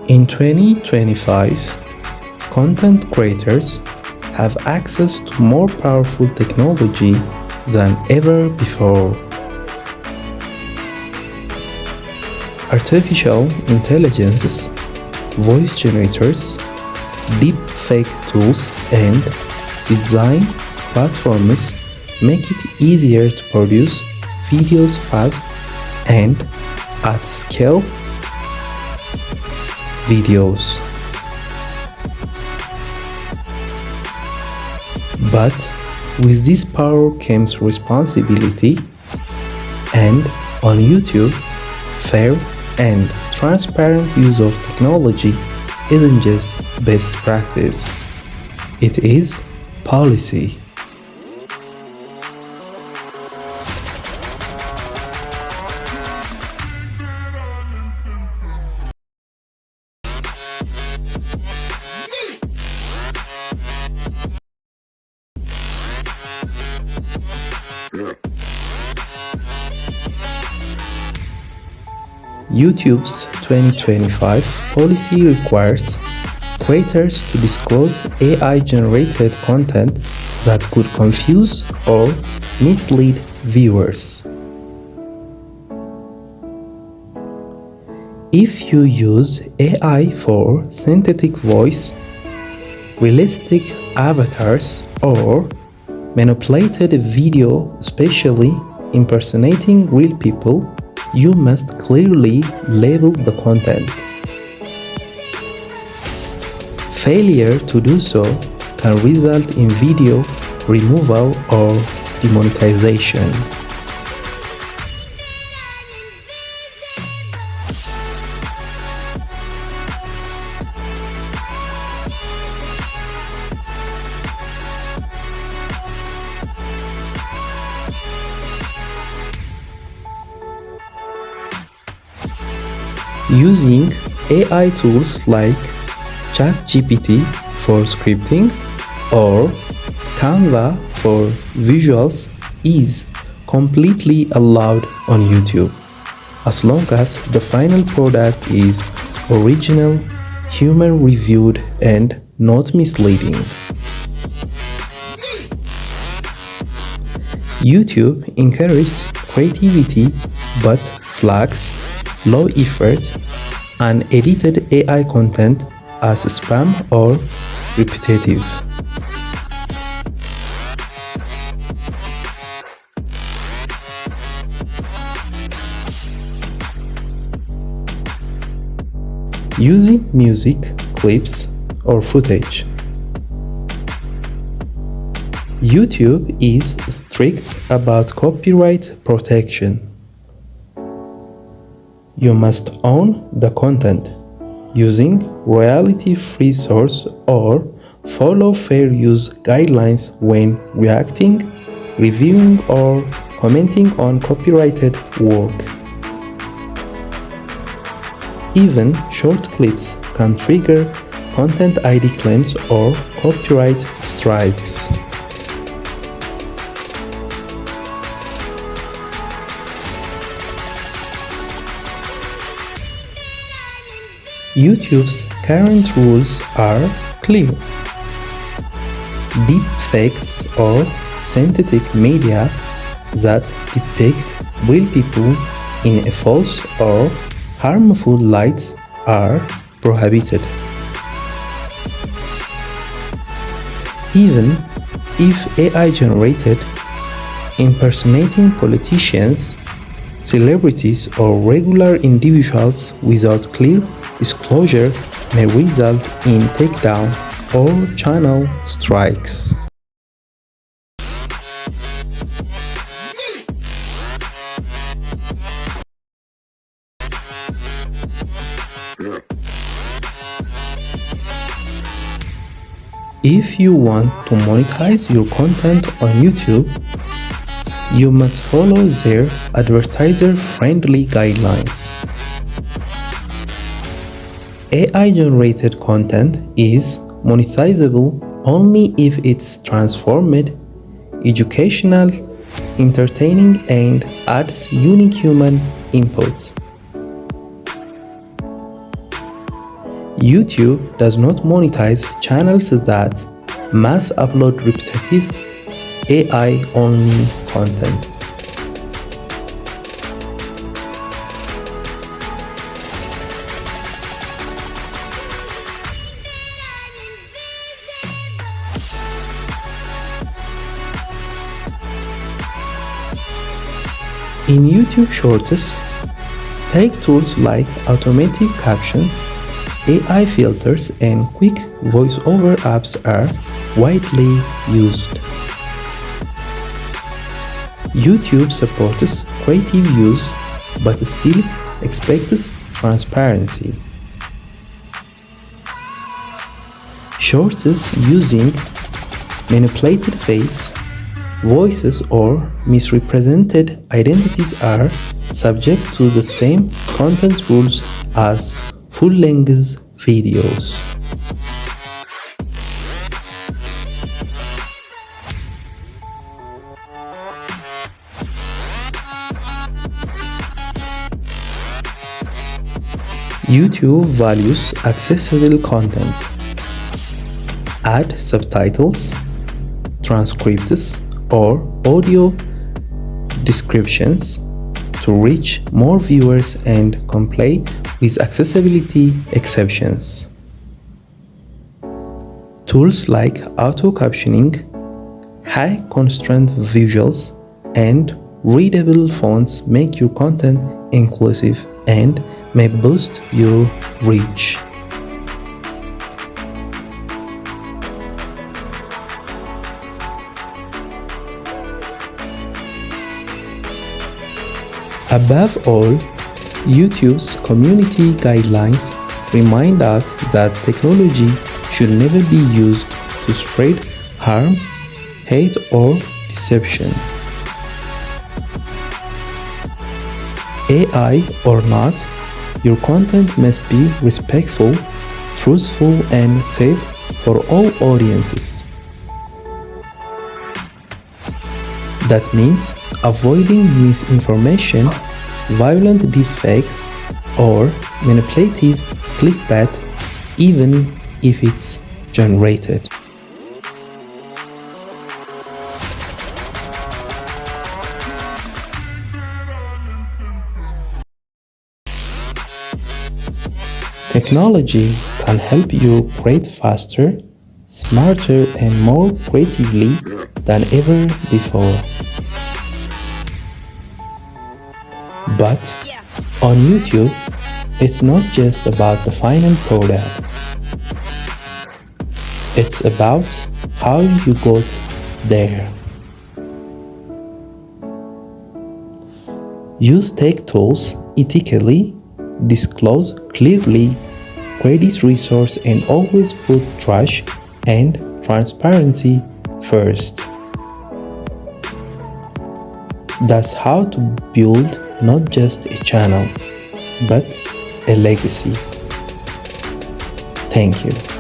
In 2025, content creators have access to more powerful technology than ever before. Artificial intelligence, voice generators, deepfake tools, and design platforms make it easier to produce videos fast and at scale videos. But with this power comes responsibility, and on YouTube, fair and transparent use of technology isn't just best practice, it is policy. YouTube's 2025 policy requires creators to disclose AI-generated content that could confuse or mislead viewers. If you use AI for synthetic voice, realistic avatars, or manipulated video, especially impersonating real people, you must clearly label the content. Failure to do so can result in video removal or demonetization. Using AI tools like ChatGPT for scripting or Canva for visuals is completely allowed on YouTube, as long as the final product is original, human-reviewed, and not misleading. YouTube encourages creativity but flags low effort, unedited AI content as spam or repetitive. Using music, clips, or footage. YouTube is strict about copyright protection. You must own the content using royalty-free source or follow fair use guidelines when reacting, reviewing, or commenting on copyrighted work. Even short clips can trigger content ID claims or copyright strikes. YouTube's current rules are clear. Deepfakes or synthetic media that depict real people in a false or harmful light are prohibited. Even if AI generated impersonating politicians, celebrities, or regular individuals without clear disclosure may result in takedown or channel strikes. If you want to monetize your content on YouTube, you must follow their advertiser-friendly guidelines. AI-generated content is monetizable only if it's transformed, educational, entertaining, and adds unique human input. YouTube does not monetize channels that mass upload repetitive AI-only content. In YouTube Shorts, take tools like automatic captions, AI filters, and quick voiceover apps are widely used. YouTube supports creative use but still expects transparency. Shorts using manipulated face, voices, or misrepresented identities are subject to the same content rules as full-length videos. YouTube values accessible content. Add subtitles, transcripts, or audio descriptions to reach more viewers and comply with accessibility exceptions. Tools like auto-captioning, high-contrast visuals, and readable fonts make your content inclusive and may boost your reach. Above all, YouTube's community guidelines remind us that technology should never be used to spread harm, hate, or deception. AI or not, your content must be respectful, truthful, and safe for all audiences. That means avoiding misinformation, violent deepfakes, or manipulative clickbait, even if it's generated. Technology can help you create faster, smarter, and more creatively than ever before. But on YouTube, it's not just about the final product. It's about how you got there. Use tech tools ethically, disclose clearly, credit resource, and always put trust and transparency first. That's how to build not just a channel, but a legacy. Thank you.